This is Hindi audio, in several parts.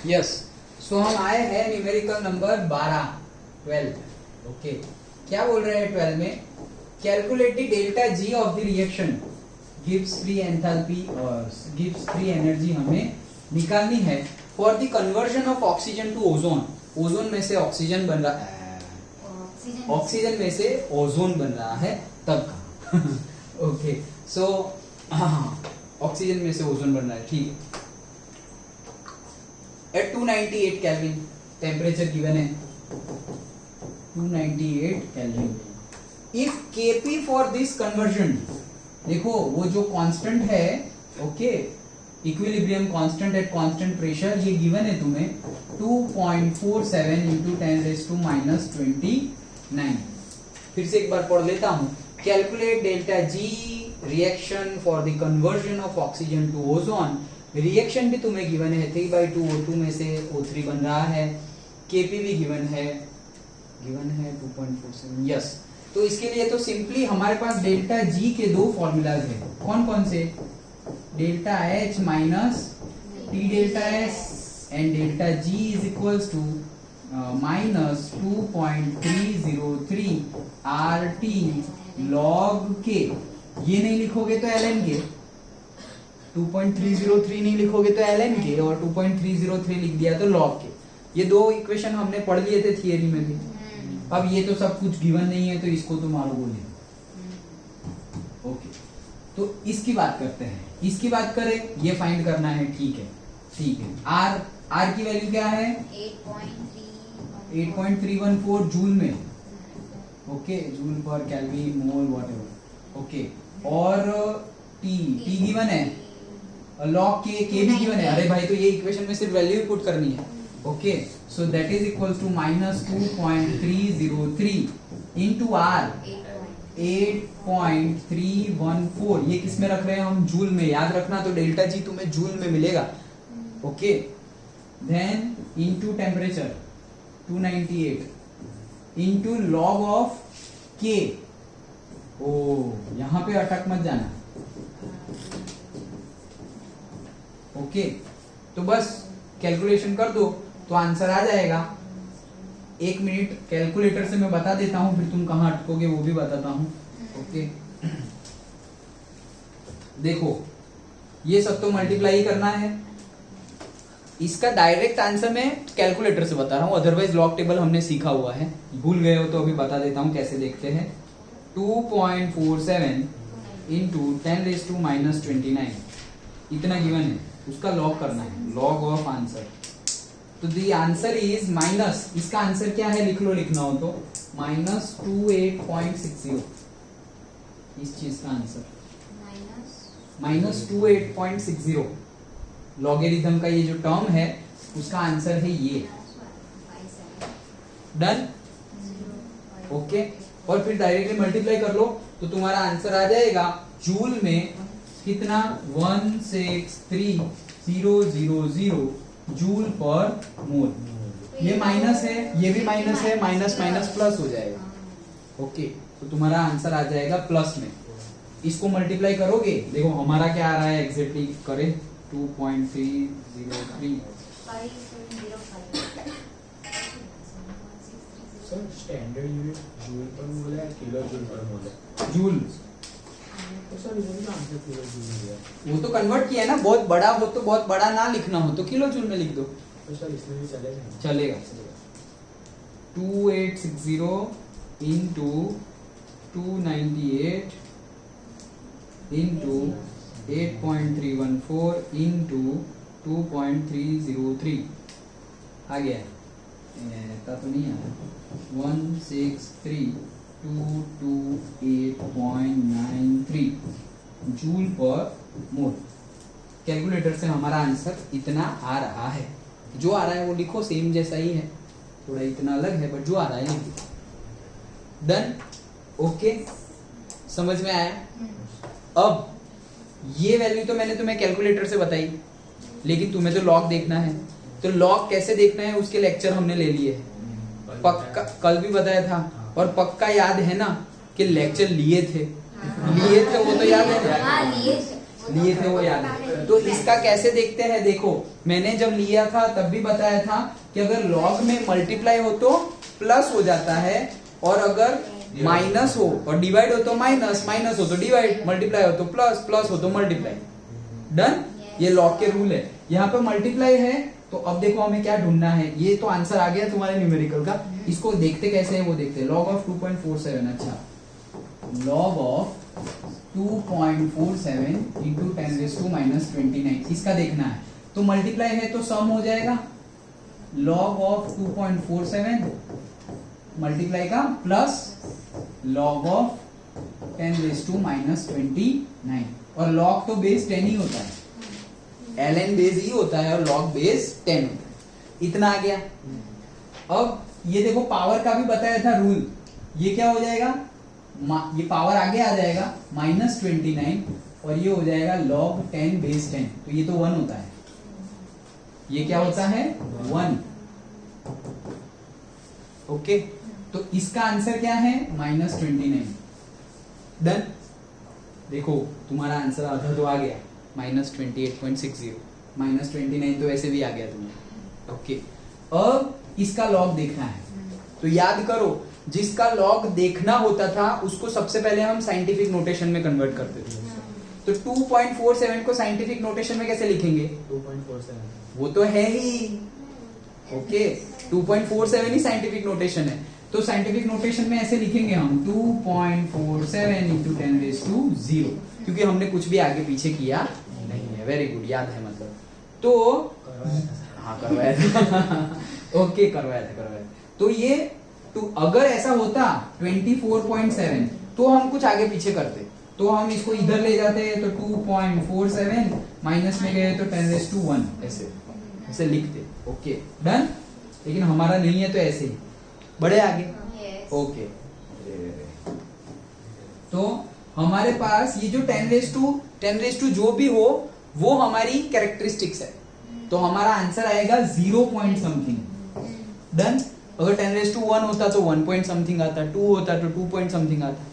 यस, सो हम आए हैं न्यूमेरिकल नंबर 12 ओके। क्या बोल रहे हैं 12 में? Calculate the delta G of the reaction गिव्स फ्री एंथैल्पी और गिव्स फ्री एनर्जी हमें निकालनी है for the conversion of oxygen to ozone. Ozone में से ऑक्सीजन बन रहा है, ऑक्सीजन में से ओजोन बन रहा है तब का ओके। सो ऑक्सीजन में से ओजोन बन रहा है, ठीक है। एट 298 केल्विन टेम्परेचर गिवन है 298 kelvin. If Kp for this conversion, देखो वो जो कांस्टेंट है okay, equilibrium constant at constant pressure, ये गिवन है तुम्हें 2.47 इंटू 10⁻⁻29। फिर से एक बार पढ़ लेता हूं। Calculate delta G reaction for the conversion of oxygen to ozone. Reaction भी तुम्हें गिवन है 3/2 O2 में से O3 बन रहा है। Kp भी गिवन है 2.47। यस, तो इसके लिए तो सिंपली हमारे पास डेल्टा जी के दो फॉर्मूलाज है। कौन कौन से? Delta H minus T delta S and delta G is equals to minus 2.303 RT log K। ये नहीं लिखोगे तो ln K, 2.303 नहीं लिखोगे तो ln K, और 2.303 लिख दिया तो log K। ये दो इक्वेशन हमने पढ़ लिए थे थियरी में भी। अब ये तो सब कुछ गिवन नहीं है तो इसको तो मारो बोले ओके। तो इसकी बात करते हैं, इसकी बात करें, ये फाइंड करना है, ठीक है ठीक है। R की वैल्यू क्या है? 8.314 जूल में ओके, जूल पर केल्विन मोल व्हाटएवर ओके। और T गिवन है, लॉग K भी गिवन है। अरे भाई तो ये इक्वेशन में सिर्फ वैल्यू पुट करनी है okay. So that is equals to minus 2.303 into R 8.314। ये किस में रख रहे हैं हम? जूल में। याद रखना, तो डेल्टा जी तुम्हें जूल में मिलेगा okay. Then into temperature 298 into log of K। ओ यहां पे अटक मत जाना ओके। तो बस कैलकुलेशन कर दो तो आंसर आ जाएगा। 1 मिनट कैलकुलेटर से मैं बता देता हूं, फिर तुम कहां अटकोगे वो भी बताता हूं ओके। देखो ये सब तो मल्टीप्लाई करना है, इसका डायरेक्ट आंसर मैं कैलकुलेटर से बता रहा हूं, अदरवाइज लॉग टेबल हमने सीखा हुआ है। भूल गए हो तो अभी बता देता हूं कैसे देखते हैं। 2.47 इंटू 10⁻⁻29 इतना गिवन है, उसका लॉग करना है, लॉग ऑफ आंसर। तो द आंसर इज माइनस, इसका आंसर क्या है लिख लो, लिखना हो तो माइनस 28.60। इस चीज का आंसर माइनस 28.60। लॉगेरिथम का ये जो टर्म है उसका आंसर है ये। Done okay. और फिर डायरेक्टली मल्टीप्लाई कर लो तो तुम्हारा आंसर आ जाएगा जूल में कितना? 163,000 जूल पर मोल। ये माइनस है, ये भी माइनस है, माइनस माइनस प्लस हो जाएगा ओके। तो तुम्हारा आंसर आ जाएगा प्लस में। इसको मल्टीप्लाई करोगे, देखो हमारा क्या आ रहा है एग्जैक्टली करें 2.303 सर स्टैंडर्ड यूनिट जूल पर मोल है, किलो जूल पर मोल है? जूल। तो सर इसमें ना आंसर किलो जूल है, वो तो कन्वर्ट किया है ना, बहुत बड़ा हो तो बहुत बड़ा ना लिखना हो तो किलो जूल में लिख दो, तो सर इसमें भी चलेगा? चलेगा। 2860 इंटू 298 इंटू 8.314 इंटू 2.303 आ गया। ऐसा तो नहीं आया। 163,228.93 जूल पर मोल। कैलकुलेटर से हमारा आंसर इतना आ रहा है। जो आ रहा है वो लिखो, सेम जैसा ही है, थोड़ा इतना अलग है बट जो आ रहा है लिखो। डन ओके, समझ में आया? अब ये वैल्यू तो मैंने तुम्हें कैलकुलेटर से बताई, लेकिन तुम्हें तो लॉग देखना है। तो लॉग कैसे देखना है उसके लेक्चर हमने ले लिए हैं, पक्का कल भी बताया था। और पक्का याद है ना कि लेक्चर लिए थे वो तो याद है। लिए थे वो याद है। तो इसका कैसे देखते हैं, देखो मैंने जब लिया था तब भी बताया था कि अगर लॉग में मल्टीप्लाई हो तो प्लस हो जाता है, और अगर माइनस हो और डिवाइड हो तो माइनस, माइनस हो तो डिवाइड, मल्टीप्लाई हो तो प्लस, प्लस हो तो मल्टीप्लाई। डन, ये लॉग के रूल है। यहाँ पे मल्टीप्लाई है तो अब देखो हमें क्या ढूंढना है, ये तो आंसर आ गया तुम्हारे न्यूमेरिकल का। इसको देखते कैसे है वो देखते हैं। लॉग ऑफ 2.47, अच्छा लॉग ऑफ 2.47 इंटू 10⁻⁻29 इसका देखना है। तो मल्टीप्लाई है तो सम हो जाएगा, लॉग ऑफ 2.47 मल्टीप्लाई का प्लस लॉग ऑफ 10⁻⁻29, और लॉग तो बेस 10 ही होता है, ln बेस ही होता है और log बेस 10 होता है। इतना आ गया। अब ये देखो पावर का भी बताया था रूल, ये क्या हो जाएगा, ये पावर आगे आ जाएगा -29, और ये हो जाएगा log 10 बेस 10, तो ये तो 1 होता है, ये क्या होता है 1। ओके, तो इसका आंसर क्या है -29। डन, देखो तुम्हारा आंसर आधा तो आ गया, -28.60, -29 तो वैसे भी आ गया तुम्हें। ओके, अब इसका लॉग देखना है, तो याद करो जिसका लॉग देखना होता था उसको सबसे पहले हम साइंटिफिक नोटेशन में कन्वर्ट करते थे। तो 2.47 को साइंटिफिक नोटेशन में कैसे लिखेंगे, 2.47 वो तो है ही। ओके, 2.47 ही साइंटिफिक नोटेशन है, तो साइंटिफिक नोटेशन में ऐसे लिखेंगे हम 2.47 इंटू 10⁻⁻0, क्योंकि हमने कुछ भी आगे पीछे किया नहीं है। वेरी गुड, याद है मतलब। तो हाँ करवाया था ओके करवाया था। तो ये अगर ऐसा होता 24.7 तो हम कुछ आगे पीछे करते, तो हम इसको इधर ले जाते हैं, तो 2.47 माइनस में गए तो 10⁻1 ऐसे लिखते। ओके डन, लेकिन हमारा नहीं है तो ऐसे ही बढ़े आगे। ओके, तो हमारे पास ये जो 10⁻² जो भी हो वो हमारी कैरेक्टरिस्टिक्स है, तो हमारा आंसर आएगा 0 पॉइंट समथिंग। डन, अगर 10⁻1 होता तो 1 पॉइंट समथिंग आता, 2 होता तो 2 पॉइंट समथिंग आता।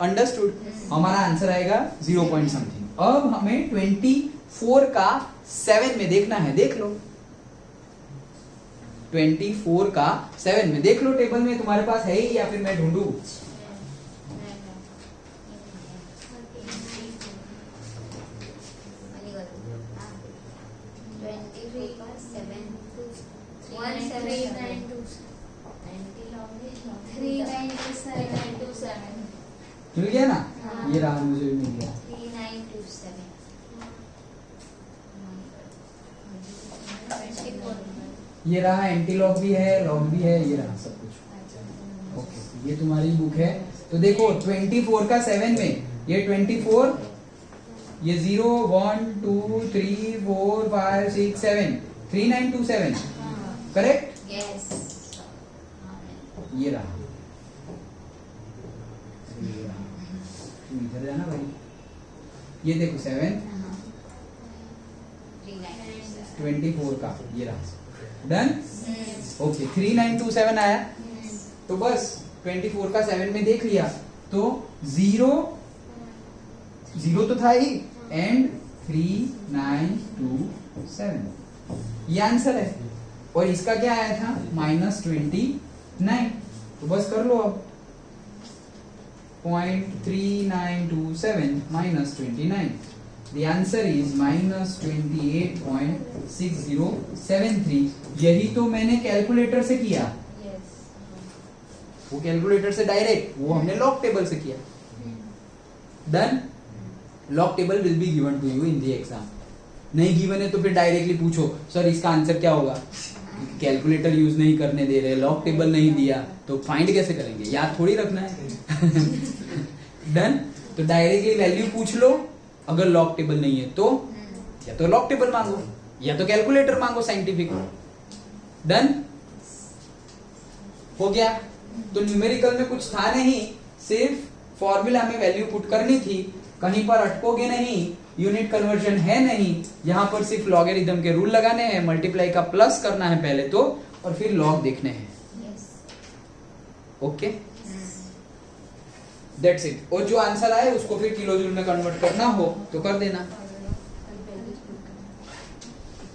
अंडरस्टूड, हमारा आंसर आएगा 0 पॉइंट समथिंग। अब हमें 24 का 7 में देखना है, देख लो 24 का 7 में देख लो, टेबल में तुम्हारे पास है ही या फिर मैं ढूंढूं? मिल गया ना? हाँ। ये रहा, मुझे भी मिल गया। 3927 ये रहा, एंटी लॉग भी है, लॉग भी है, ये रहा सब कुछ। ओके, ये तुम्हारी बुक है। तो देखो 24 का 7 में ये 24, ये 0 1 2 3 4 5 6 7 3927 करेक्ट। यस, ये रहा, तुम इधर जाना भाई। ये देखो 7 24 का ये रहा। डन, ओके 3927 आया। तो बस 24 का 7 में देख लिया, तो 0 तो था ही, एंड 3927 ये आंसर है। और इसका क्या आया था -29, तो बस कर लो अब 0.3927 -29, the answer is -28.6073। यही तो मैंने कैलकुलेटर से किया, वो कैलकुलेटर से डायरेक्ट, वो हमने लॉग टेबल से किया। Done, log table will be given to you in the exam. नहीं गिवन है तो फिर डायरेक्टली पूछो सर इसका आंसर क्या होगा, कैलकुलेटर यूज नहीं करने दे रहे, लॉग टेबल नहीं दिया, तो फाइंड कैसे करेंगे, याद थोड़ी रखना है। डन, तो डायरेक्टली वैल्यू पूछ लो, अगर लॉग टेबल नहीं है तो या तो लॉग टेबल मांगो या तो कैलकुलेटर मांगो साइंटिफिक। डन, हो गया। तो न्यूमेरिकल में कुछ था नहीं, सिर्फ फॉर्मूला में वैल्यू पुट करनी थी, कहीं पर अटकोगे नहीं, यूनिट कन्वर्जन है नहीं, यहाँ पर सिर्फ लॉगरिथम के रूल लगाने हैं, मल्टीप्लाई का प्लस करना है पहले तो, और फिर लॉग देखने हैं। Okay, that's it. और जो आंसर आए उसको फिर किलो जूल में कन्वर्ट करना हो तो कर देना।